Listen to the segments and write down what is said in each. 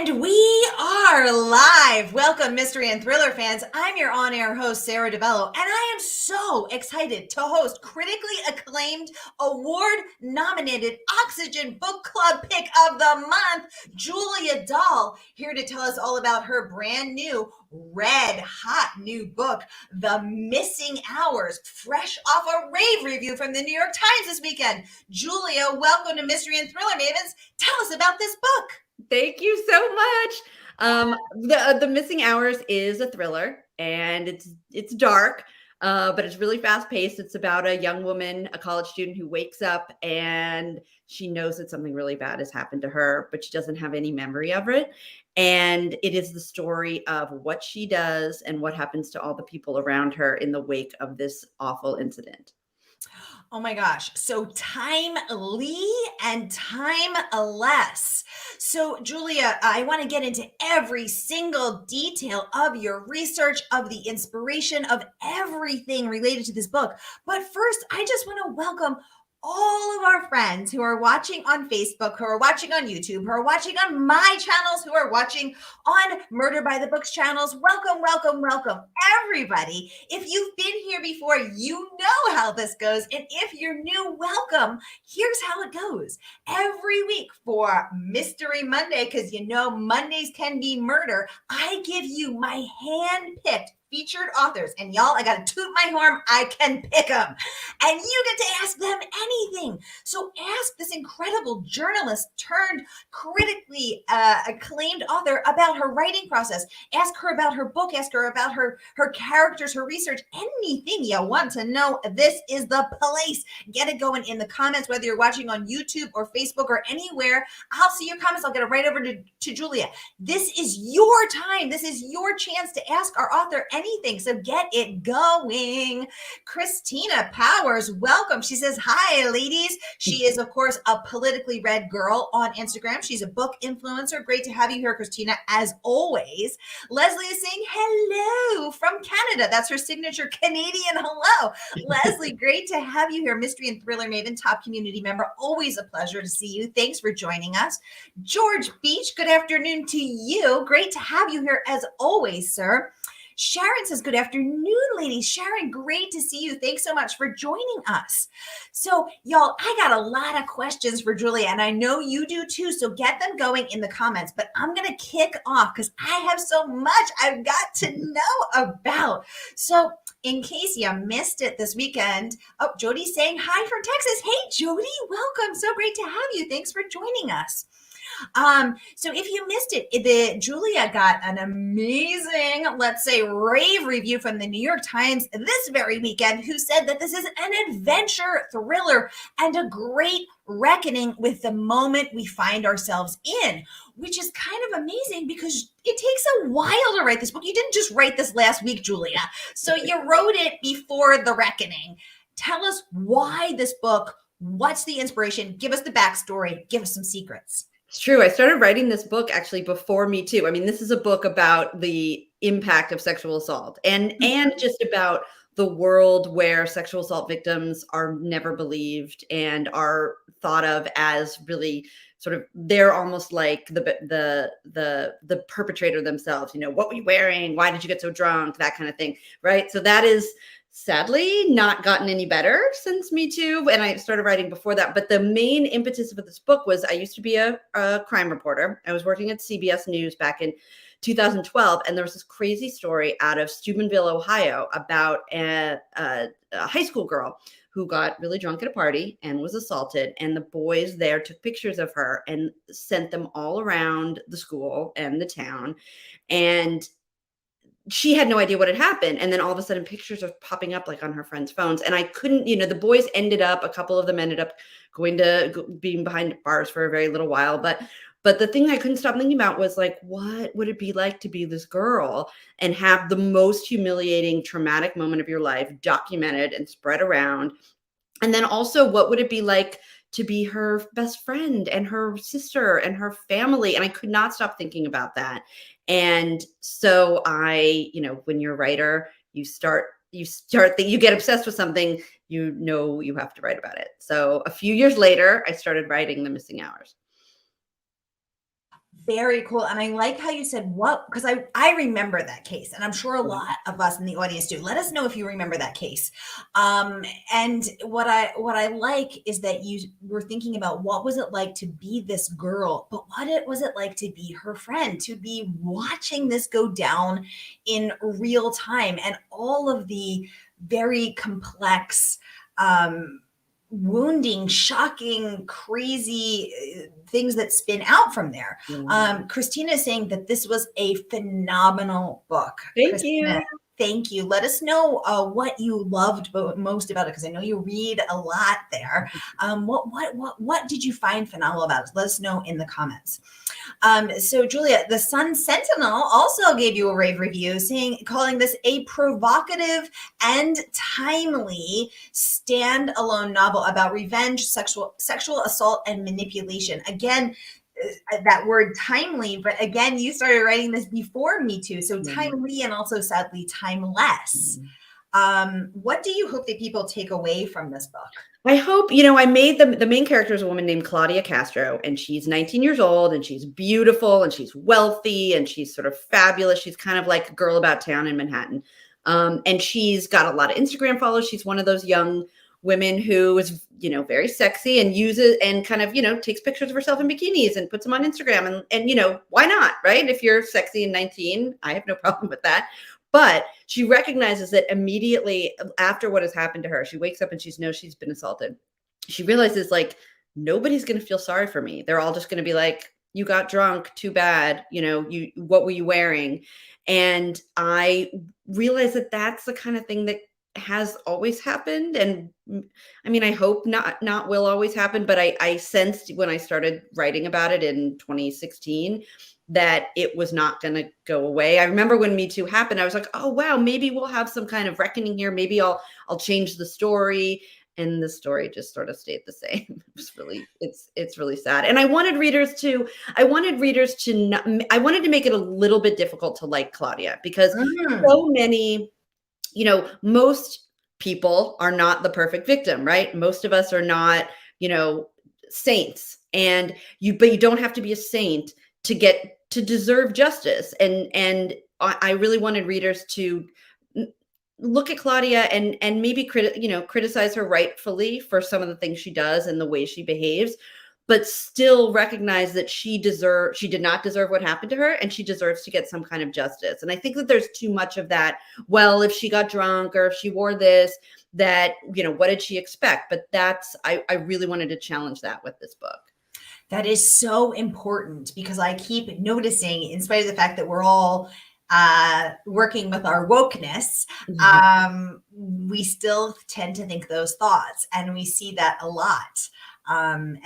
And we are live. Welcome, mystery and thriller fans. I'm your on-air host, Sara DiVello, and I am so excited to host critically acclaimed, award-nominated Oxygen Book Club Pick of the Month, Julia Dahl, here to tell us all about her brand new, red-hot new book, The Missing Hours, fresh off a rave review from the New York Times this weekend. Julia, welcome to Mystery and Thriller Mavens. Tell us about this book. Thank you so much. The Missing Hours is a thriller, and it's dark, but it's really fast paced. It's about a young woman, a college student, who wakes up and she knows that something really bad has happened to her, but she doesn't have any memory of it. And it is the story of what she does and what happens to all the people around her in the wake of this awful incident. Oh my gosh. So timely and timeless. So Julia, I want to get into every single detail of your research, of the inspiration, of everything related to this book. But first, I just want to welcome all of our friends who are watching on Facebook, who are watching on YouTube, who are watching on my channels, who are watching on Murder by the Books channels. Welcome, welcome, welcome, everybody. If you've been here before, you know how this goes. And if you're new, welcome. Here's how it goes. Every week for Mystery Monday, because you know Mondays can be murder, I give you my hand-picked featured authors. And y'all, I got to toot my horn. I can pick them. And you get to ask them anything. So ask this incredible journalist turned critically acclaimed author about her writing process. Ask her about her book. Ask her about her characters, her research, anything you want to know. This is the place. Get it going in the comments, whether you're watching on YouTube or Facebook or anywhere. I'll see your comments. I'll get it right over to Julia. This is your time. This is your chance to ask our author anything. So get it going. Christina Powers, welcome. She says, hi, ladies. She is, of course, a politically read girl on Instagram. She's a book influencer. Great to have you here, Christina, as always. Leslie is saying hello from Canada. That's her signature Canadian hello. Leslie, great to have you here. Mystery and Thriller Maven, top community member. Always a pleasure to see you. Thanks for joining us. George Beach, good afternoon to you. Great to have you here as always, sir. Sharon says, good afternoon, ladies. Sharon, great to see you. Thanks so much for joining us. So, y'all, I got a lot of questions for Julia, and I know you do too, so get them going in the comments. But I'm going to kick off because I have so much I've got to know about. So, in case you missed it this weekend, oh, Jody's saying hi from Texas. Hey, Jody, welcome. So great to have you. Thanks for joining us. So if you missed it, Julia got an amazing, let's say, rave review from the New York Times this very weekend, who said that this is an adventure thriller and a great reckoning with the moment we find ourselves in, which is kind of amazing because it takes a while to write this book. You didn't just write this last week, Julia. So you wrote it before the reckoning. Tell us why this book, what's the inspiration? Give us the backstory. Give us some secrets. It's true. I started writing this book actually before Me Too. I mean, this is a book about the impact of sexual assault and just about the world where sexual assault victims are never believed and are thought of as really sort of, they're almost like the perpetrator themselves. You know, what were you wearing? Why did you get so drunk? That kind of thing, right? So that is sadly not gotten any better since Me Too. And I started writing before that. But the main impetus for this book was I used to be a crime reporter. I was working at CBS News back in 2012. And there was this crazy story out of Stevenville, Ohio about a high school girl who got really drunk at a party and was assaulted. And the boys there took pictures of her and sent them all around the school and the town. And she had no idea what had happened. And then all of a sudden pictures are popping up like on her friends' phones. And I couldn't, you know, the boys a couple of them ended up being behind bars for a very little while. But the thing I couldn't stop thinking about was like, what would it be like to be this girl and have the most humiliating, traumatic moment of your life documented and spread around? And then also, what would it be like to be her best friend and her sister and her family? And I could not stop thinking about that. And so when you're a writer, you get obsessed with something, you know, you have to write about it. So a few years later, I started writing The Missing Hours. very cool. And I like how you said what, because I remember that case, and I'm sure a lot of us in the audience do. Let us know if you remember that case. And what I like is that you were thinking about what was it like to be this girl, but was it like to be her friend, to be watching this go down in real time, and all of the very complex, wounding, shocking, crazy things that spin out from there. Christina is saying that this was a phenomenal book. Thank Christina, you. thank you. Let us know what you loved most about it, because I know you read a lot there. What did you find phenomenal about it? Let us know in the comments. So Julia, the Sun Sentinel also gave you a rave review, calling this a provocative and timely standalone novel about revenge, sexual assault, and manipulation. Again, that word timely, but again, you started writing this before me too. So timely, and also sadly timeless. What do you hope that people take away from this book? I hope, I made the main character is a woman named Claudia Castro, and she's 19 years old, and she's beautiful, and she's wealthy, and she's sort of fabulous. She's kind of like a girl about town in Manhattan. And she's got a lot of Instagram followers. She's one of those young women who is, very sexy and uses and kind of, takes pictures of herself in bikinis and puts them on Instagram. And why not, right? If you're sexy and 19, I have no problem with that. But she recognizes that immediately after what has happened to her, she wakes up and she knows she's been assaulted. She realizes, like, nobody's going to feel sorry for me. They're all just going to be like, you got drunk, too bad. What were you wearing? And I realized that that's the kind of thing that has always happened. And I mean, I hope not will always happen, but I sensed when I started writing about it in 2016 that it was not going to go away. I remember when Me Too happened, I was like, oh, wow, maybe we'll have some kind of reckoning here. Maybe I'll change the story. And the story just sort of stayed the same. It's really sad. And I wanted readers to make it a little bit difficult to like Claudia, because so many, most people are not the perfect victim, right? Most of us are not, saints, but you don't have to be a saint to deserve justice. And I really wanted readers to look at Claudia and maybe criticize her rightfully for some of the things she does and the way she behaves, but still recognize that she did not deserve what happened to her, and she deserves to get some kind of justice. And I think that there's too much of that. Well, if she got drunk or if she wore this, that, what did she expect? But I really wanted to challenge that with this book. That is so important, because I keep noticing, in spite of the fact that we're all working with our wokeness, we still tend to think those thoughts, and we see that a lot. I'm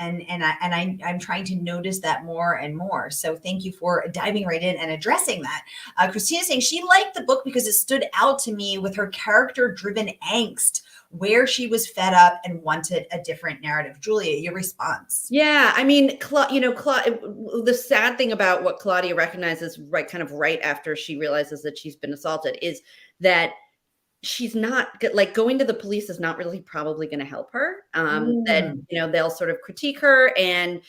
trying to notice that more and more. So thank you for diving right in and addressing that. Christina's saying she liked the book because it stood out to me with her character-driven angst, where she was fed up and wanted a different narrative. Julia, your response? Yeah, I mean, the sad thing about what Claudia recognizes right after she realizes that she's been assaulted is that she's not like, going to the police is not really probably going to help her. That, they'll sort of critique her and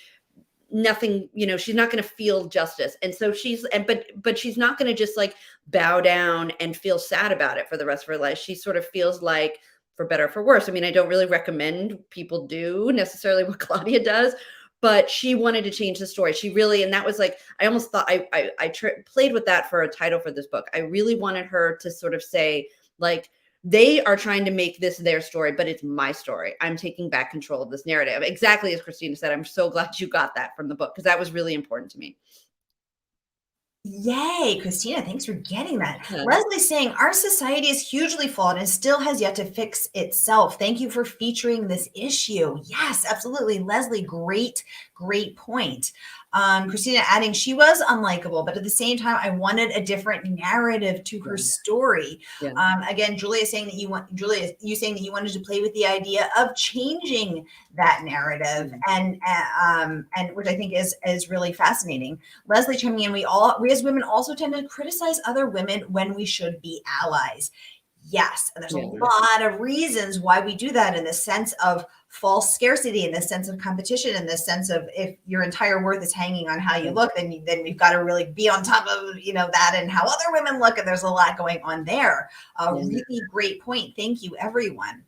nothing, she's not going to feel justice. And so but she's not going to just like bow down and feel sad about it for the rest of her life. She sort of feels like, for better or for worse. I mean, I don't really recommend people do necessarily what Claudia does, but she wanted to change the story. And that was like, I almost thought I played with that for a title for this book. I really wanted her to sort of say, like, they are trying to make this their story, but it's my story. I'm taking back control of this narrative. Exactly as Christina said. I'm so glad you got that from the book, because that was really important to me. Yay, Christina, thanks for getting that. Leslie's saying our society is hugely flawed and still has yet to fix itself. Thank you for featuring this issue. Yes, absolutely. Leslie, great point. Christina adding, she was unlikable, but at the same time, I wanted a different narrative to her story. Again, Julia saying that you saying that you wanted to play with the idea of changing that narrative, and which I think is really fascinating. Leslie chiming in, we as women also tend to criticize other women when we should be allies. Yes, and there's a lot of reasons why we do that, in the sense of false scarcity, in this sense of competition, in this sense of if your entire worth is hanging on how you look, then you've got to really be on top of, that and how other women look. And there's a lot going on there. Really great point. Thank you, everyone.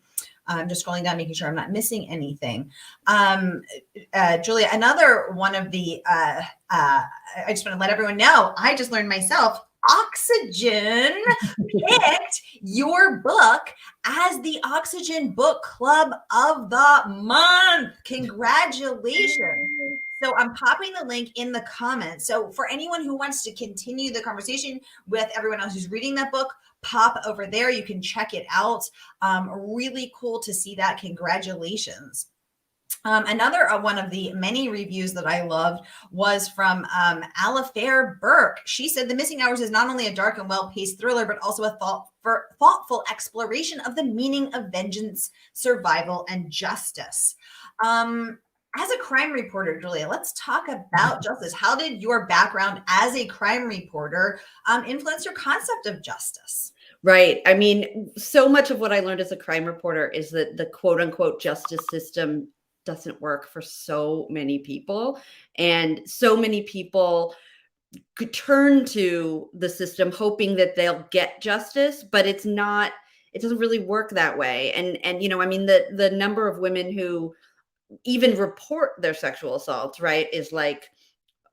I'm just scrolling down, making sure I'm not missing anything. Julia, another one of the, I just want to let everyone know, I just learned myself, Oxygen picked your book as the Oxygen Book Club of the Month. Congratulations. So I'm popping the link in the comments. So for anyone who wants to continue the conversation with everyone else who's reading that book, pop over there. You can check it out. Really cool to see that. Congratulations. Another one of the many reviews that I loved was from Alafair Burke. She said, The Missing Hours is not only a dark and well-paced thriller, but also a thoughtful exploration of the meaning of vengeance, survival, and justice. As a crime reporter, Julia, let's talk about justice. How did your background as a crime reporter influence your concept of justice? Right. I mean, so much of what I learned as a crime reporter is that the quote unquote justice system doesn't work for so many people. And so many people could turn to the system hoping that they'll get justice, but it doesn't really work that way. And I mean, the number of women who even report their sexual assaults, right, is like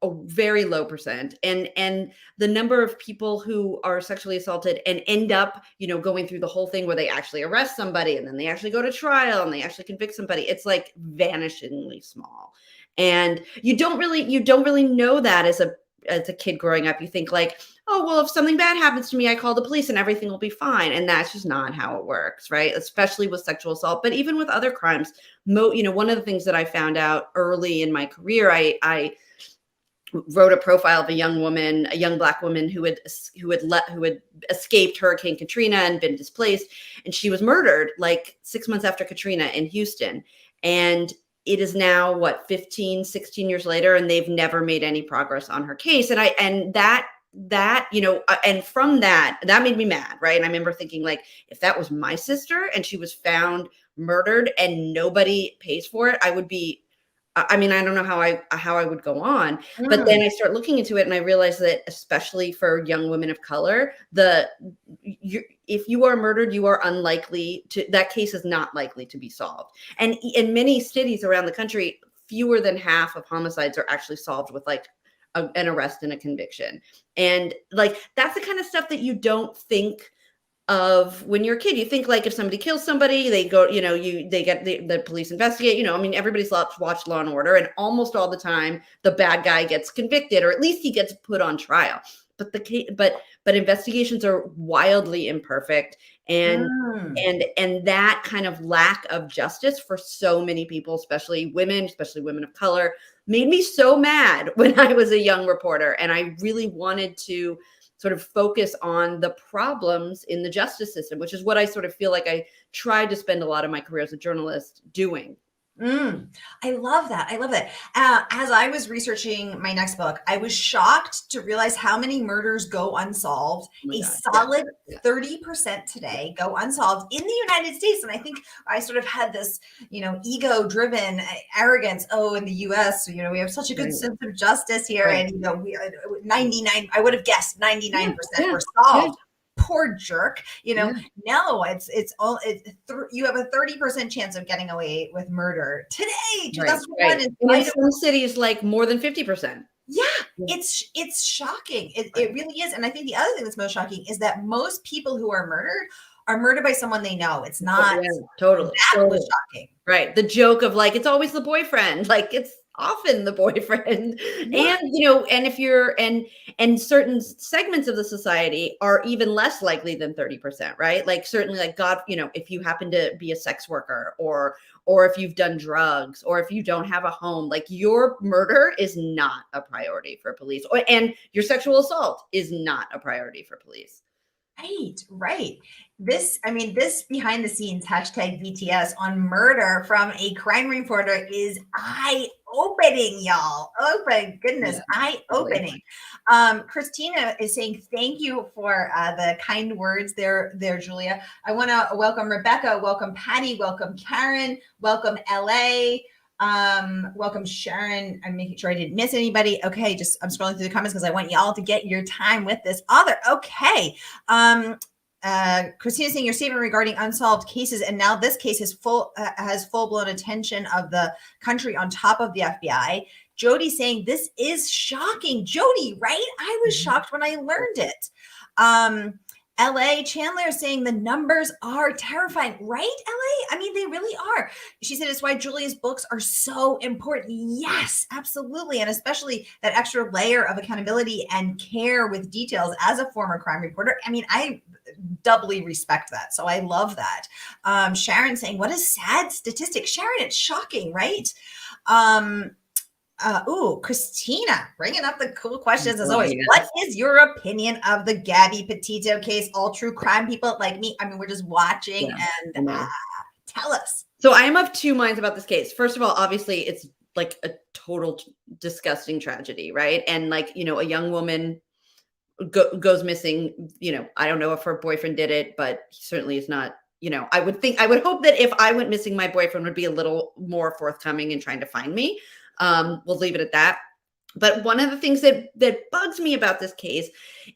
a very low percent. And the number of people who are sexually assaulted and end up, going through the whole thing where they actually arrest somebody and then they actually go to trial and they actually convict somebody, it's like vanishingly small. And you don't really know that as a kid growing up. You think like, oh, well, if something bad happens to me, I call the police and everything will be fine. And that's just not how it works, right? Especially with sexual assault, but even with other crimes. One of the things that I found out early in my career, I wrote a profile of a young Black woman who had escaped Hurricane Katrina and been displaced, and she was murdered like 6 months after Katrina in Houston. And it is now 15, 16 years later, and they've never made any progress on her case. And from that made me mad, right? And I remember thinking, like, if that was my sister and she was found murdered and nobody pays for it, I don't know how I would go on. But then I start looking into it and I realize that especially for young women of color, if you are murdered, you are that case is not likely to be solved. And in many cities around the country, fewer than half of homicides are actually solved with like an arrest and a conviction. And like, that's the kind of stuff that you don't think of when you're a kid. You think like if somebody kills somebody, they go, they get the police investigate, everybody's watched Law and Order, and almost all the time the bad guy gets convicted, or at least he gets put on trial. But investigations are wildly imperfect. And that kind of lack of justice for so many people, especially women of color, made me so mad when I was a young reporter. And I really wanted to sort of focus on the problems in the justice system, which is what I sort of feel like I tried to spend a lot of my career as a journalist doing. I love that. As I was researching my next book, I was shocked to realize how many murders go unsolved. Solid 30% today go unsolved in the United States. And I think I sort of had this, ego-driven arrogance. Oh, in the US, we have such a good sense of justice here. Right. And, we 99, I would have guessed 99% were solved. Poor jerk, no, you have a 30% chance of getting away with murder today. 2001 in some cities, like more than 50%. Yeah, it's shocking. It really is. And I think the other thing that's most shocking is that most people who are murdered by someone they know. It's not totally shocking. Right. The joke of like, it's always the boyfriend. Like, it's often the boyfriend. And and certain segments of the society are even less likely than 30%, right? Like certainly like God, if you happen to be a sex worker or if you've done drugs or if you don't have a home, like your murder is not a priority for police, and your sexual assault is not a priority for police. Right. This behind the scenes #BTS on murder from a crime reporter is eye eye-opening, y'all. Oh my goodness, Yeah, totally. eye-opening. Christina is saying thank you for the kind words there, Julia. I want to welcome Rebecca, welcome Patty, welcome Karen, welcome LA. Welcome Sharon. I'm making sure I didn't miss anybody. Okay, just I'm scrolling through the comments because I want y'all to get your time with this author. Okay. Christina saying your statement regarding unsolved cases, and now this case is has full blown attention of the country on top of the FBI. Jody saying this is shocking. Jody, right? I was shocked when I learned it. LA Chandler saying the numbers are terrifying, right? LA? I mean, they really are. She said it's why Julia's books are so important. Yes, absolutely. And especially that extra layer of accountability and care with details as a former crime reporter. I mean, I doubly respect that. So I love that. Sharon saying, what a sad statistic. Sharon, it's shocking, right? Christina, bringing up the cool questions as always. Yes. What is your opinion of the Gabby Petito case? All true crime people like me. I mean, we're just watching and tell us. So I am of two minds about this case. First of all, obviously, it's like a total disgusting tragedy, right? And like, you know, a young woman goes missing. You know, I don't know if her boyfriend did it, but he certainly is not. You know, I would hope that if I went missing, my boyfriend would be a little more forthcoming in trying to find me. We'll leave it at that. But one of the things that bugs me about this case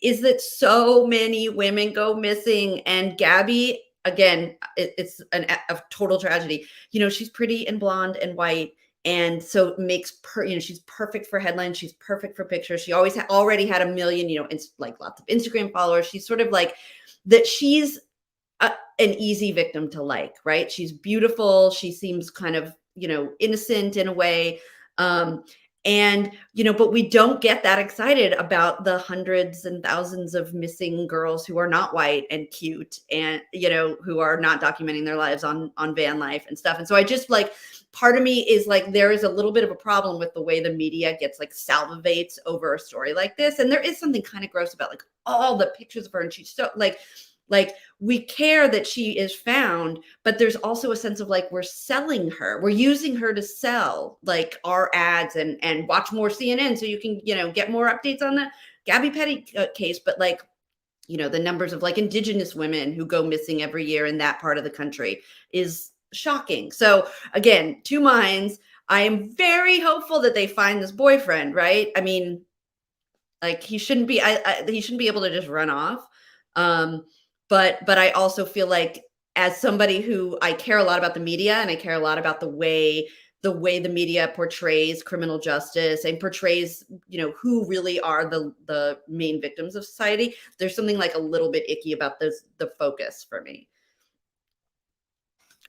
is that so many women go missing, and Gabby, again, it's a total tragedy. You know, she's pretty and blonde and white. And so it makes she's perfect for headlines. She's perfect for pictures. She always already had a million, you know, like lots of Instagram followers. She's sort of like that. She's an easy victim to like, right? She's beautiful. She seems kind of, you know, innocent in a way. And, you know, but we don't get that excited about the hundreds and thousands of missing girls who are not white and cute and, you know, who are not documenting their lives on van life and stuff. And so I just like, part of me is like, there is a little bit of a problem with the way the media gets like salivates over a story like this. And there is something kind of gross about like all the pictures of her. And she's so like we care that she is found, but there's also a sense of like, we're selling her. We're using her to sell like our ads and watch more CNN so you can, you know, get more updates on the Gabby Petty case. But like, you know, the numbers of like Indigenous women who go missing every year in that part of the country is shocking. So again, two minds. I am very hopeful that they find this boyfriend, right? I mean, like he shouldn't be able to just run off. But I also feel like as somebody who I care a lot about the media and I care a lot about the way the media portrays criminal justice and portrays, you know, who really are the main victims of society, there's something like a little bit icky about the focus for me.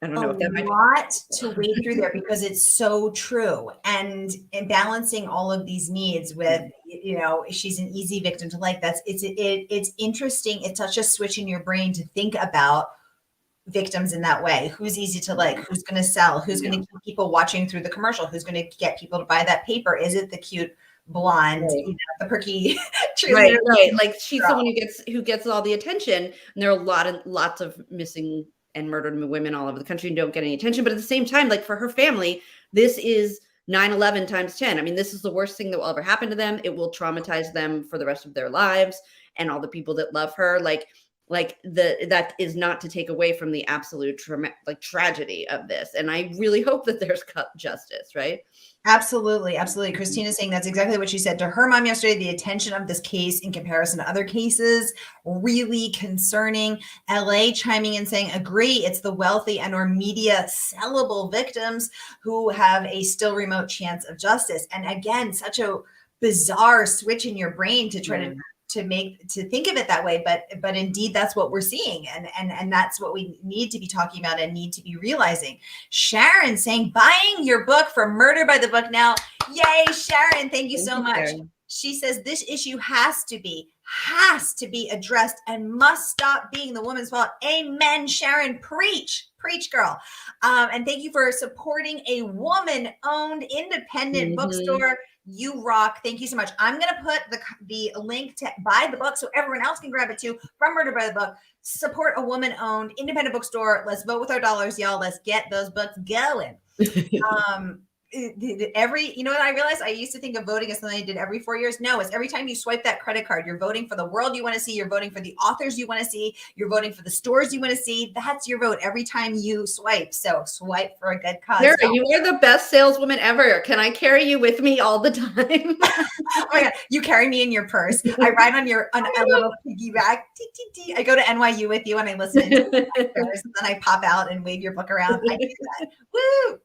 I don't know if that might be a lot to wade through there because it's so true. And balancing all of these needs with, you know, she's an easy victim to like. It's interesting. It's such a switch in your brain to think about victims in that way. Who's easy to like? Who's going to sell? Who's going to keep people watching through the commercial? Who's going to get people to buy that paper? Is it the cute blonde, you know, the perky cheerleader? Right. Like she's someone who gets all the attention, and there are lots of missing and murdered women all over the country and don't get any attention. But at the same time, like for her family, this is 9/11 times 10. I mean, this is the worst thing that will ever happen to them. It will traumatize them for the rest of their lives and all the people that love her. That is not to take away from the absolute tragedy of this. And I really hope that there's justice, right? Absolutely. Absolutely. Christina's saying that's exactly what she said to her mom yesterday. The attention of this case in comparison to other cases, really concerning. LA chiming in saying, agree, it's the wealthy and or media sellable victims who have a still remote chance of justice. And again, such a bizarre switch in your brain to try to think of it that way, but indeed that's what we're seeing, and that's what we need to be talking about and need to be realizing. Sharon saying, buying your book from Murder by the Book now. Yay, Sharon, thank you so much. Sharon. She says this issue has to be addressed and must stop being the woman's fault. Amen, Sharon. Preach, girl. And thank you for supporting a woman-owned independent bookstore. You rock. Thank you so much. I'm going to put the link to buy the book so everyone else can grab it too from Murder by the Book. Support a woman-owned independent bookstore. Let's vote with our dollars, y'all. Let's get those books going. you know what I realized? I used to think of voting as something I did every 4 years. No, it's every time you swipe that credit card, you're voting for the world you want to see. You're voting for the authors you want to see. You're voting for the stores you want to see. That's your vote every time you swipe. So swipe for a good cause. Sarah, you are the best saleswoman ever. Can I carry you with me all the time? Oh my God, you carry me in your purse. I ride on a little piggyback. I go to NYU with you and I listen to and then I pop out and wave your book around. I do that. Woo!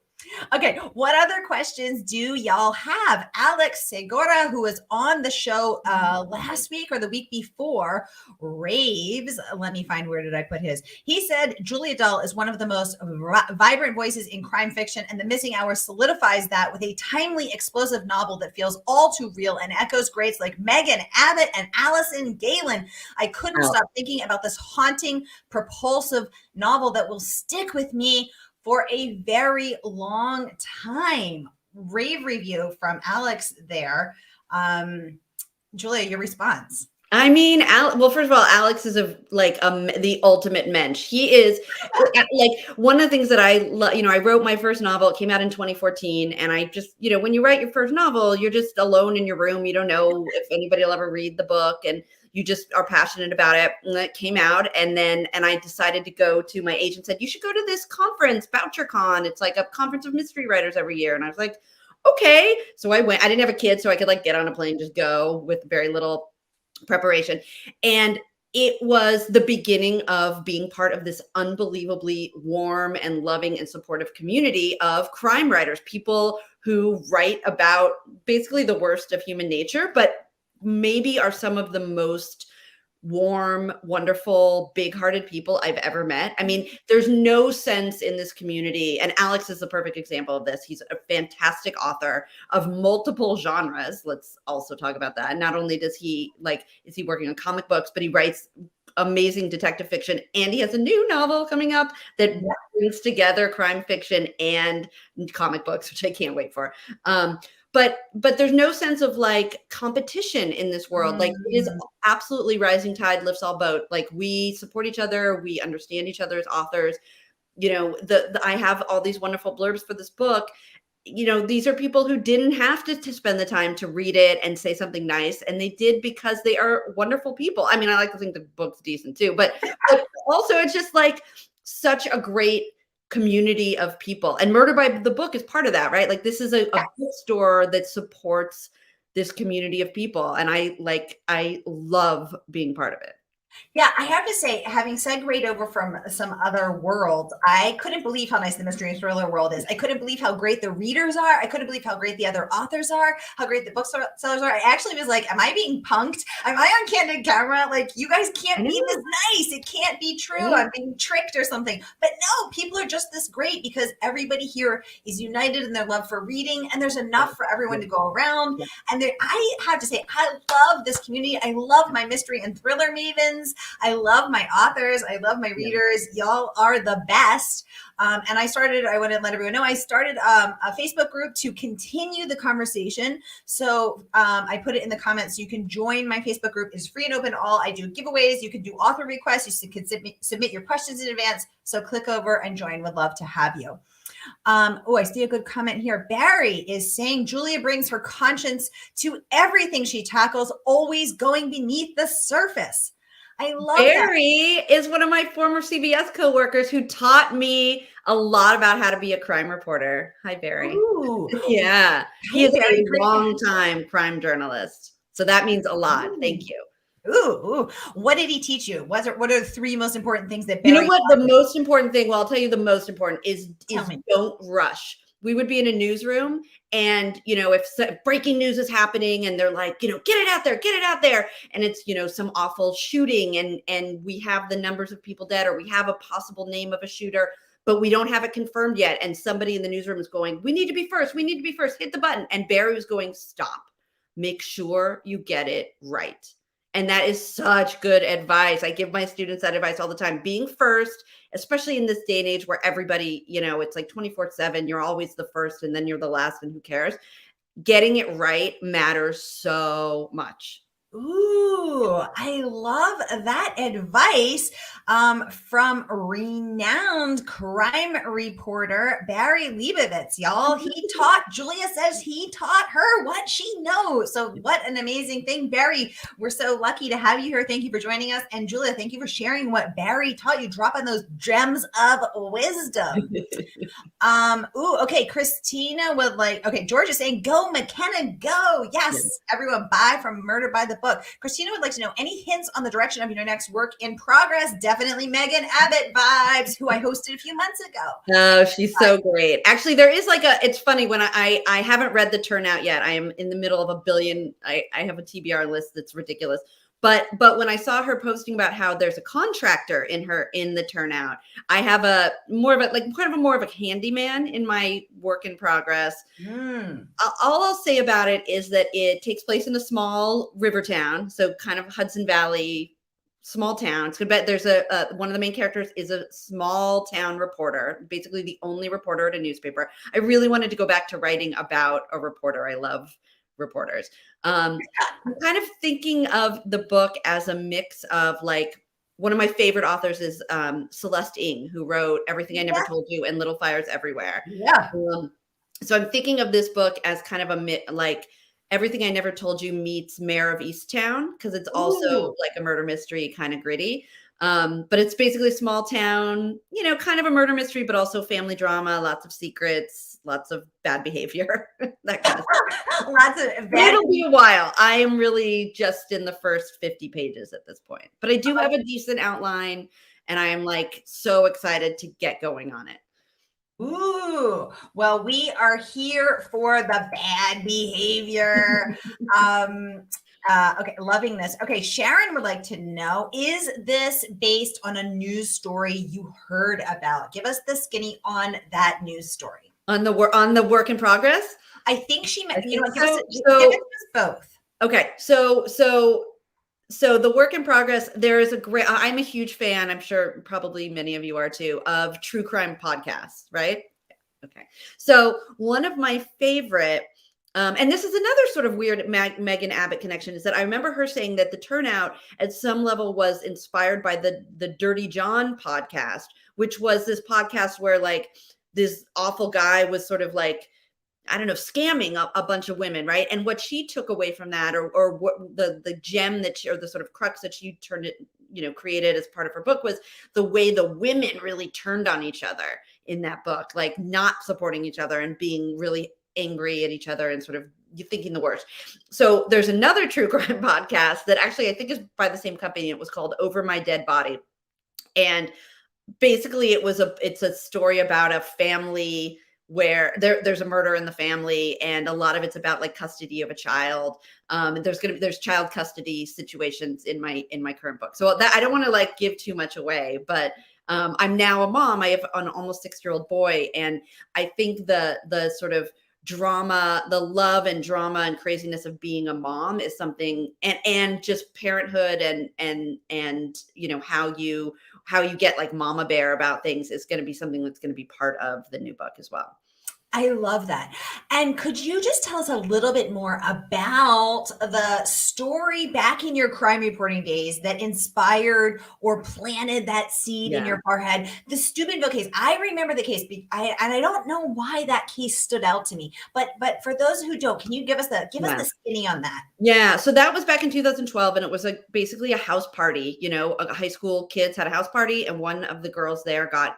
Okay, what other questions do y'all have? Alex Segora, who was on the show last week or the week before, raves. Let me find, where did I put his? He said Julia Dahl is one of the most vibrant voices in crime fiction, and The Missing Hour solidifies that with a timely, explosive novel that feels all too real and echoes greats like Megan Abbott and Allison Galen. I couldn't stop thinking about this haunting, propulsive novel that will stick with me for a very long time. Rave review from Alex there. Julia, your response. I mean, well, first of all, Alex is the ultimate mensch. He is like one of the things that I love. I wrote my first novel. It came out in 2014, and I just, when you write your first novel, you're just alone in your room. You don't know if anybody will ever read the book, and you just are passionate about it. And it came out, and I decided to go to, my agent said, you should go to this conference, VoucherCon. It's like a conference of mystery writers every year. And I was like, okay. So I went. I didn't have a kid, so I could get on a plane, just go with very little preparation. And it was the beginning of being part of this unbelievably warm and loving and supportive community of crime writers, people who write about basically the worst of human nature, but maybe are some of the most warm, wonderful, big-hearted people I've ever met. I mean, there's no sense in this community, and Alex is the perfect example of this. He's a fantastic author of multiple genres. Let's also talk about that. Not only does he is he working on comic books, but he writes amazing detective fiction, and he has a new novel coming up that brings together crime fiction and comic books, which I can't wait for. But there's no sense of competition in this world. It is absolutely rising tide lifts all boat. We support each other. We understand each other as authors. I have all these wonderful blurbs for this book. These are people who didn't have to spend the time to read it and say something nice. And they did because they are wonderful people. I mean, I like to think the book's decent too, but also it's just such a great community of people, and Murder by the Book is part of that, right? This is a bookstore that supports this community of people, and I love being part of it. Yeah, I have to say, having segued over from some other world, I couldn't believe how nice the mystery and thriller world is. I couldn't believe how great the readers are. I couldn't believe how great the other authors are, how great the booksellers are. I actually was like, am I being punked? Am I on candid camera? You guys can't be this nice. It can't be true. I'm being tricked or something. But no, people are just this great because everybody here is united in their love for reading, and there's enough for everyone to go around. And I have to say, I love this community. I love my mystery and thriller mavens. I love my authors. I love my readers. Y'all are the best. And I want to let everyone know, I started a Facebook group to continue the conversation. So I put it in the comments. You can join my Facebook group. It's free and open to all. I do giveaways. You can do author requests. You can submit your questions in advance. So click over and join. Would love to have you. I see a good comment here. Barry is saying Julia brings her conscience to everything she tackles, always going beneath the surface. I love Barry is one of my former CBS coworkers who taught me a lot about how to be a crime reporter. Hi, Barry. Ooh. Yeah. He is a long-time crime journalist. So that means a lot. Thank you. Ooh. What did he teach you? What are the three most important things that Barry the most important thing, well, I'll tell you the most important is don't rush. We would be in a newsroom, and, if breaking news is happening and they're like, get it out there. And it's, some awful shooting and we have the numbers of people dead, or we have a possible name of a shooter, but we don't have it confirmed yet. And somebody in the newsroom is going, we need to be first. Hit the button. And Barry was going, stop, make sure you get it right. And that is such good advice. I give my students that advice all the time. Being first, especially in this day and age where everybody, it's 24/7, you're always the first and then you're the last and who cares? Getting it right matters so much. Ooh, I love that advice from renowned crime reporter Barry Leibovitz. Y'all, Julia says he taught her what she knows. So, what an amazing thing. Barry, we're so lucky to have you here. Thank you for joining us. And Julia, thank you for sharing what Barry taught you, dropping those gems of wisdom. Okay. Christina would George is saying, go McKenna, go. Yes. Everyone buy from Murder by the Book. Christina would like to know any hints on the direction of your next work in progress. Definitely Megan Abbott vibes, who I hosted a few months ago. Oh, she's so great. Actually, there is it's funny when I haven't read The Turnout yet. I am in the middle of a billion. I have a TBR list that's ridiculous. But when I saw her posting about how there's a contractor in The Turnout, I have more of a handyman in my work in progress. All I'll say about it is that it takes place in a small river town, so kind of Hudson Valley, small town. It's good. But there's one of the main characters is a small town reporter, basically the only reporter at a newspaper. I really wanted to go back to writing about a reporter. I love reporters. I'm kind of thinking of the book as a mix of one of my favorite authors is Celeste Ng, who wrote Everything I Never Told You and Little Fires Everywhere. Yeah. So I'm thinking of this book as kind of Everything I Never Told You meets Mayor of Easttown, because it's also like a murder mystery, kind of gritty. But it's basically a small town, kind of a murder mystery, but also family drama, lots of secrets, lots of bad behavior, that kind of stuff. Lots of bad. It'll be a while. I am really just in the first 50 pages at this point, but I do have a decent outline, and I am so excited to get going on it. Ooh, well, we are here for the bad behavior. Okay, loving this. Okay, Sharon would like to know, is this based on a news story you heard about? Give us the skinny on that news story. On the work in progress? I think she meant, give us both. Okay, so the work in progress, there is I'm a huge fan, I'm sure probably many of you are too, of true crime podcasts, right? Okay. So one of my favorite, and this is another sort of weird Megan Abbott connection, is that I remember her saying that The Turnout at some level was inspired by the Dirty John podcast, which was this podcast where this awful guy was sort of scamming a bunch of women, right? And what she took away from that, or what the gem or the sort of crux that she created as part of her book, was the way the women really turned on each other in that book, not supporting each other and being really angry at each other and sort of thinking the worst. So there's another true crime podcast that actually I think is by the same company. It was called Over My Dead Body. And basically it's a story about a family where there's a murder in the family, and a lot of it's about custody of a child. There's child custody situations in my current book. So that I don't want to give too much away, but I'm now a mom. I have an almost 6-year-old boy, and I think the sort of drama, the love and drama and craziness of being a mom is something, and just parenthood and how you get mama bear about things is going to be something that's going to be part of the new book as well. I love that. And could you just tell us a little bit more about the story back in your crime reporting days that inspired or planted that seed in your forehead? The Stevenville case. I remember the case, and I don't know why that case stood out to me. But for those who don't, can you give us the skinny on that? Yeah. So that was back in 2012, and it was basically a house party. High school kids had a house party, and one of the girls there got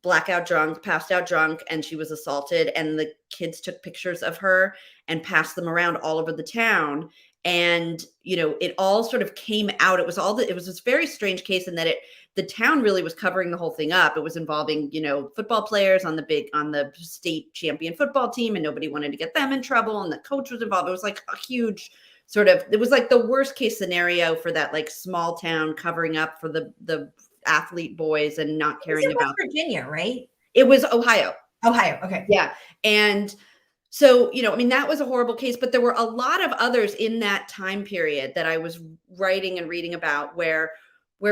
passed out drunk, and she was assaulted, and the kids took pictures of her and passed them around all over the town. And, it all sort of came out. It was this very strange case in that the town really was covering the whole thing up. It was involving, football players on the state champion football team, and nobody wanted to get them in trouble. And the coach was involved. It was a huge it was the worst case scenario for that small town covering up for the athlete boys and not caring about Virginia, right? It was Ohio. Okay. Yeah. And so, that was a horrible case, but there were a lot of others in that time period that I was writing and reading about where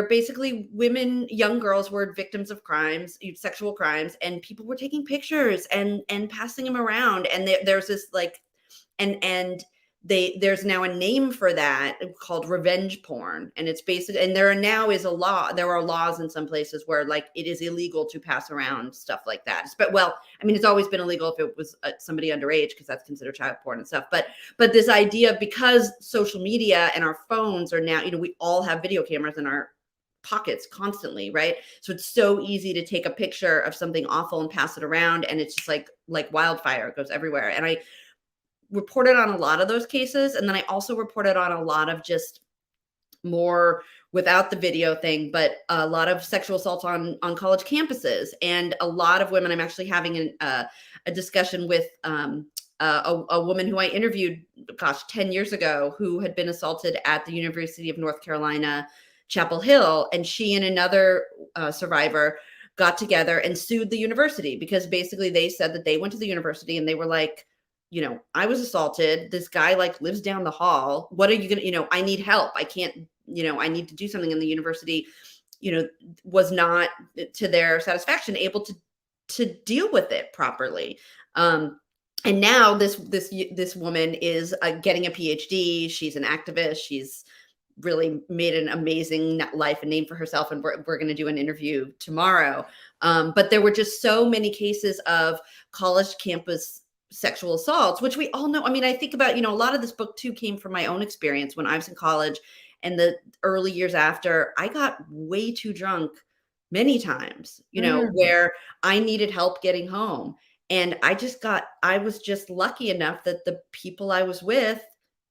basically young girls were victims of crimes, sexual crimes, and people were taking pictures and passing them around. And there's this and there's now a name for that called revenge porn. And it's basically, and there are laws in some places where like it is illegal to pass around stuff like that. But well, I mean, it's always been illegal if it was somebody underage, because that's considered child porn and stuff. But this idea, because social media and our phones are now, we all have video cameras in our pockets constantly, right? So it's so easy to take a picture of something awful and pass it around, and it's just like wildfire. It goes everywhere. And I reported on a lot of those cases. And then I also reported on a lot of just more without the video thing, but a lot of sexual assaults on college campuses. And a lot of women, I'm actually having a discussion with a woman who I interviewed, 10 years ago, who had been assaulted at the University of North Carolina, Chapel Hill. And she and another survivor got together and sued the university, because basically they said that they went to the university and they were like, I was assaulted. This guy like lives down the hall. What are you going to, I need help. I can't, I need to do something. And the university, was not, to their satisfaction, able to deal with it properly. And now this woman is getting a PhD. She's an activist. She's really made an amazing life and name for herself. And we're going to do an interview tomorrow. But there were just so many cases of college campus sexual assaults, which we all know. I mean, I think about, a lot of this book too came from my own experience when I was in college, and the early years after. I got way too drunk many times, where I needed help getting home. And I was just lucky enough that the people I was with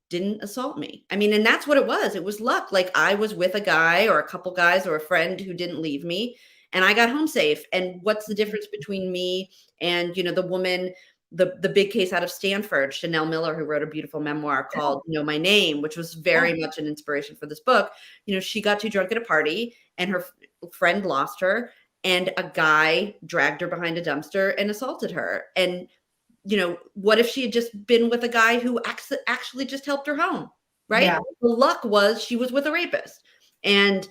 didn't assault me. I mean, and that's what it was. It was luck. Like, I was with a guy or a couple guys or a friend who didn't leave me, and I got home safe. And what's the difference between me and, the woman, the big case out of Stanford, Chanel Miller, who wrote a beautiful memoir called Know My Name, which was very much an inspiration for this book. She got too drunk at a party and her friend lost her, and a guy dragged her behind a dumpster and assaulted her. And, what if she had just been with a guy who actually just helped her home, right? Yeah. The luck was she was with a rapist. And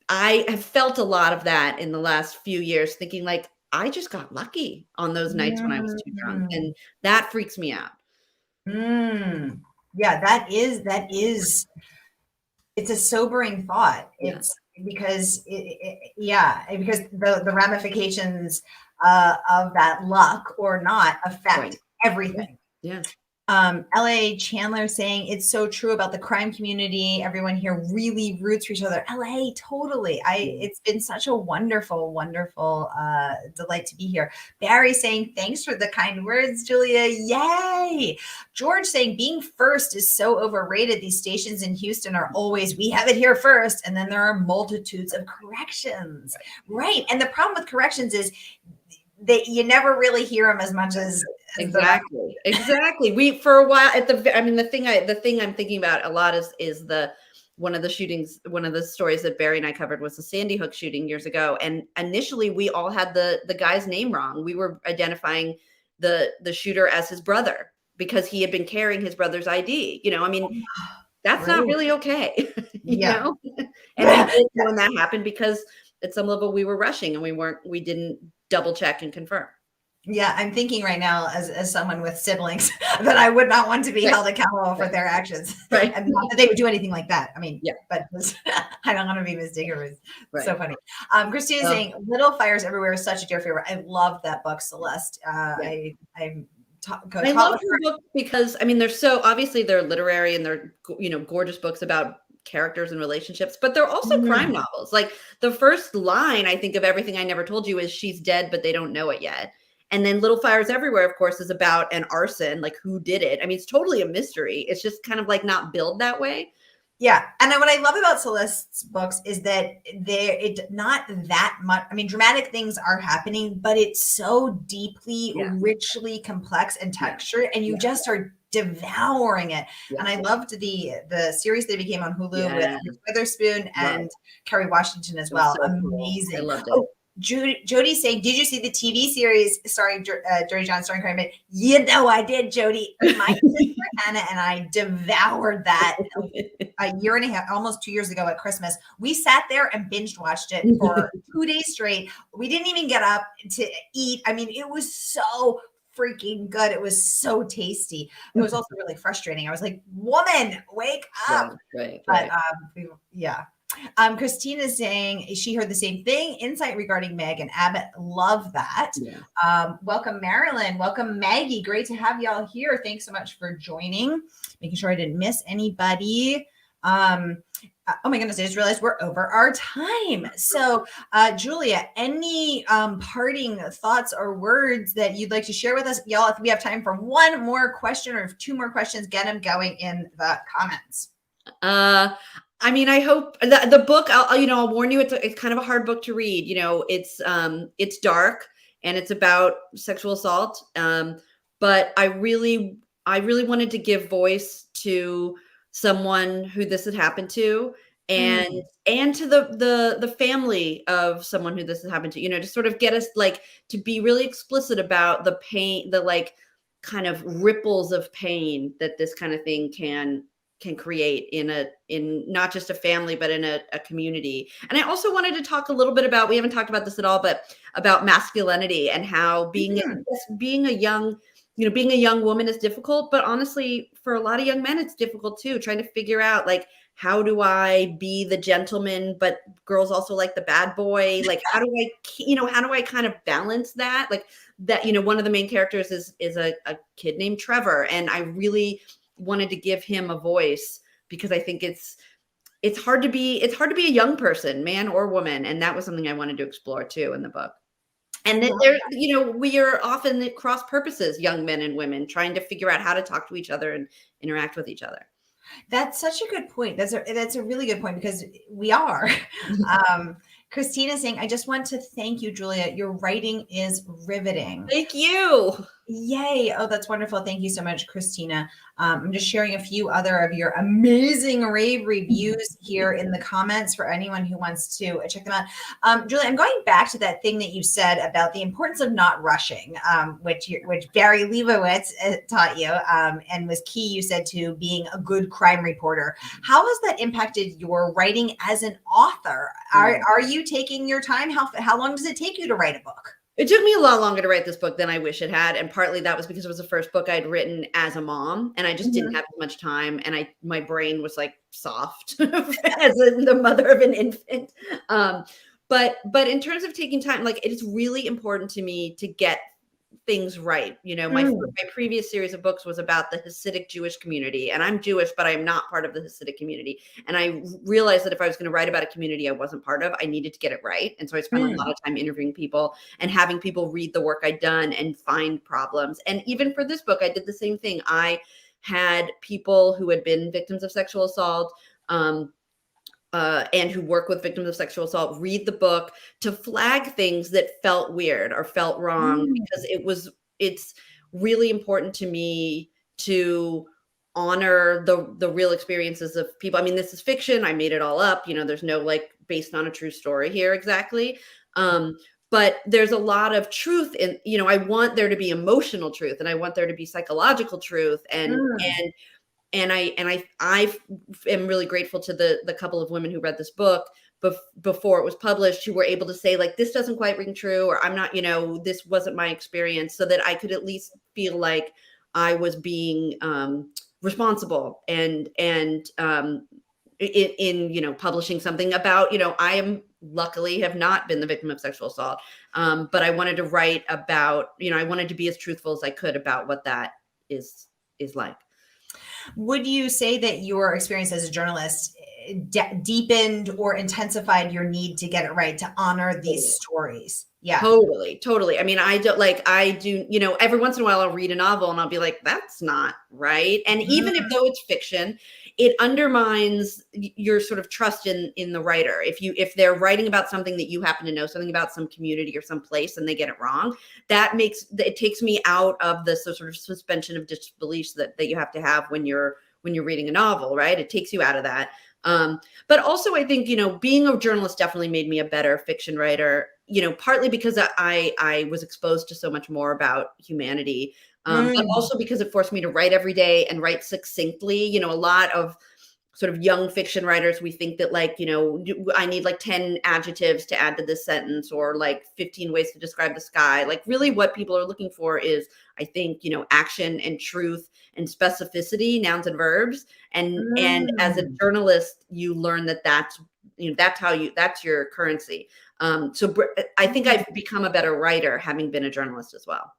I have felt a lot of that in the last few years, thinking like, I just got lucky on those nights when I was too drunk, and that freaks me out. Yeah, that is, it's a sobering thought. Yeah. It's because because the ramifications of that luck or not affect everything. Yeah. LA Chandler saying it's so true about the crime community. Everyone here really roots for each other. LA, totally. It's been such a wonderful, wonderful delight to be here. Barry saying thanks for the kind words, Julia. Yay. George saying being first is so overrated. These stations in Houston are always, we have it here first. And then there are multitudes of corrections. Right. And the problem with corrections is you never really hear them as much as exactly. We, for a while the thing I'm thinking about a lot is one of the stories that Barry and I covered was the Sandy Hook shooting years ago. And initially we all had the guy's name wrong. We were identifying the shooter as his brother because he had been carrying his brother's ID. That's not really okay. you know? And when that happened, because at some level we were rushing and we didn't double check and confirm. Yeah, I'm thinking right now as someone with siblings that I would not want to be held accountable for their actions. Right. And not that they would do anything like that. I mean, but I don't want to be mistaken. It was so funny. Christina saying Little Fires Everywhere is such a dear favorite. I love that book, Celeste. I love her book because they're so obviously they're literary and they're gorgeous books about characters and relationships, but they're also crime novels. Like the first line I think of Everything I Never Told You is she's dead, but they don't know it yet. And then Little Fires Everywhere, of course, is about an arson, like who did it. It's totally a mystery. It's just kind of like not billed that way. Yeah. And what I love about Celeste's books is that it's not that much. Dramatic things are happening, but it's so deeply, richly complex and textured, and you just are devouring it. And I loved the series that became on Hulu with Reese Witherspoon and Kerry Washington as well. So amazing. Cool. I loved it. Jody saying, did you see the TV series starring Jody John starring Crime? I did, Jody. My sister Anna and I devoured that a year and a half, almost 2 years ago at Christmas. We sat there and binge watched it for 2 days straight. We didn't even get up to eat. It was so freaking good. It was so tasty. It was also really frustrating. I was like, woman, wake up. Right. But yeah. Christina's saying she heard the same thing. Insight regarding Meg and Abbott. Love that. Yeah. Welcome, Marilyn. Welcome, Maggie. Great to have y'all here. Thanks so much for joining. Making sure I didn't miss anybody. Oh my goodness, I just realized we're over our time. So, Julia, any parting thoughts or words that you'd like to share with us? Y'all, if we have time for one more question or two more questions, get them going in the comments. I mean, I hope the book, I'll warn you, it's kind of a hard book to read. It's dark and it's about sexual assault. But I really wanted to give voice to someone who this had happened to, and to the family of someone who this has happened to, to sort of get us to be really explicit about the pain, the kind of ripples of pain that this kind of thing can create in not just a family, but in a community. And I also wanted to talk a little bit about, we haven't talked about this at all, but about masculinity and how being a young woman is difficult, but honestly, for a lot of young men, it's difficult too, trying to figure out how do I be the gentleman, but girls also like the bad boy? How do I kind of balance that? One of the main characters is a kid named Trevor. And I really wanted to give him a voice because I think it's hard to be a young person, man or woman. And that was something I wanted to explore too in the book. And then we are often at cross purposes, young men and women, trying to figure out how to talk to each other and interact with each other. That's such a good point. That's a really good point because we are. Christina saying, I just want to thank you, Julia. Your writing is riveting. Thank you. Yay. Oh, that's wonderful. Thank you so much, Christina. I'm just sharing a few other of your amazing rave reviews here in the comments for anyone who wants to check them out. Julia, I'm going back to that thing that you said about the importance of not rushing, which Barry Leibowitz taught you and was key, you said, to being a good crime reporter. How has that impacted your writing as an author? Are you taking your time? How long does it take you to write a book? It took me a lot longer to write this book than I wish it had. And partly that was because it was the first book I'd written as a mom and I just didn't have as much time. And my brain was soft as the mother of an infant. But in terms of taking time, it is really important to me to get things right. My previous series of books was about the Hasidic Jewish community, and I'm Jewish, but I'm not part of the Hasidic community. And I realized that if I was going to write about a community I wasn't part of, I needed to get it right. And so I spent a lot of time interviewing people and having people read the work I'd done and find problems. And even for this book, I did the same thing. I had people who had been victims of sexual assault, and who work with victims of sexual assault read the book to flag things that felt weird or felt wrong, because it's really important to me to honor the real experiences of people. I mean, this is fiction. I made it all up. There's no based on a true story here exactly. But there's a lot of truth in, I want there to be emotional truth and I want there to be psychological truth. And I am really grateful to the couple of women who read this book before it was published, who were able to say this doesn't quite ring true, or I'm not, this wasn't my experience, so that I could at least feel like I was being responsible and in publishing something about, I am luckily have not been the victim of sexual assault. But I wanted to write about, I wanted to be as truthful as I could about what that is like. Would you say that your experience as a journalist deepened or intensified your need to get it right, to honor these stories? Yeah, totally. I mean, I do, every once in a while I'll read a novel and I'll be like, that's not right. And even though it's fiction, it undermines your sort of trust in the writer. If they're writing about something that you happen to know something about, some community or some place, and they get it wrong, it takes me out of the sort of suspension of disbelief that you have to have when you're reading a novel, right? It takes you out of that. But also I think, being a journalist definitely made me a better fiction writer, partly because I was exposed to so much more about humanity, but also because it forced me to write every day and write succinctly. A lot of sort of young fiction writers, we think that like, I need like 10 adjectives to add to this sentence, or like 15 ways to describe the sky. Like really what people are looking for is, I think, action and truth and specificity, nouns and verbs. And as a journalist, you learn that that's your currency. So I think I've become a better writer having been a journalist as well.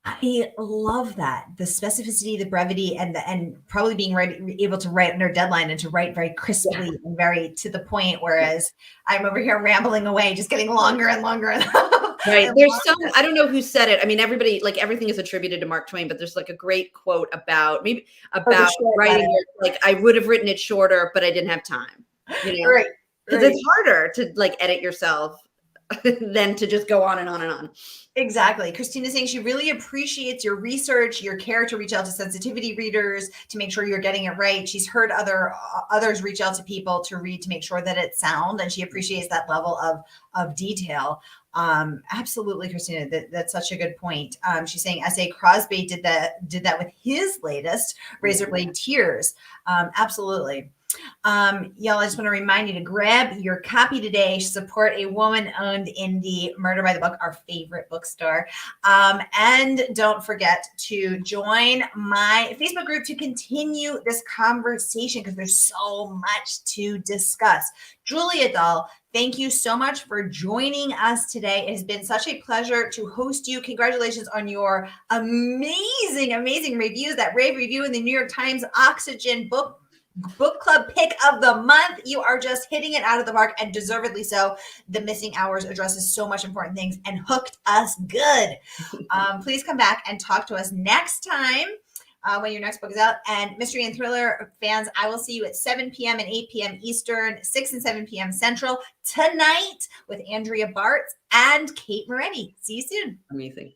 I love that. The specificity, the brevity, and probably being able to write under deadline and to write very crisply and very to the point. Whereas I'm over here rambling away, just getting longer and longer. Right. There's I don't know who said it. I mean, everybody, like everything is attributed to Mark Twain, but there's like a great quote about writing it. Like I would have written it shorter, but I didn't have time. Right. Because it's harder to like edit yourself than to just go on and on and on. Exactly. Christina's saying she really appreciates your research, your care to reach out to sensitivity readers to make sure you're getting it right. She's heard others reach out to people to read to make sure that it's sound, and she appreciates that level of detail. Absolutely, Christina. That's such a good point. She's saying S.A. Crosby did that with his latest Razorblade Tears. Absolutely. Y'all, I just want to remind you to grab your copy today. Support a woman-owned indie, Murder by the Book, our favorite bookstore. And don't forget to join my Facebook group to continue this conversation, because there's so much to discuss. Julia Dahl, thank you so much for joining us today. It has been such a pleasure to host you. Congratulations on your amazing, amazing reviews. That rave review in the New York Times Oxygen book club pick of the month. You are just hitting it out of the park, and deservedly so. The Missing Hours addresses so much important things and hooked us good. Please come back and talk to us next time when your next book is out. And Mystery and Thriller fans, I will see you at 7 p.m. and 8 p.m. Eastern, 6 and 7 p.m. Central tonight with Andrea Bartz and Kate Moretti. See you soon. Amazing.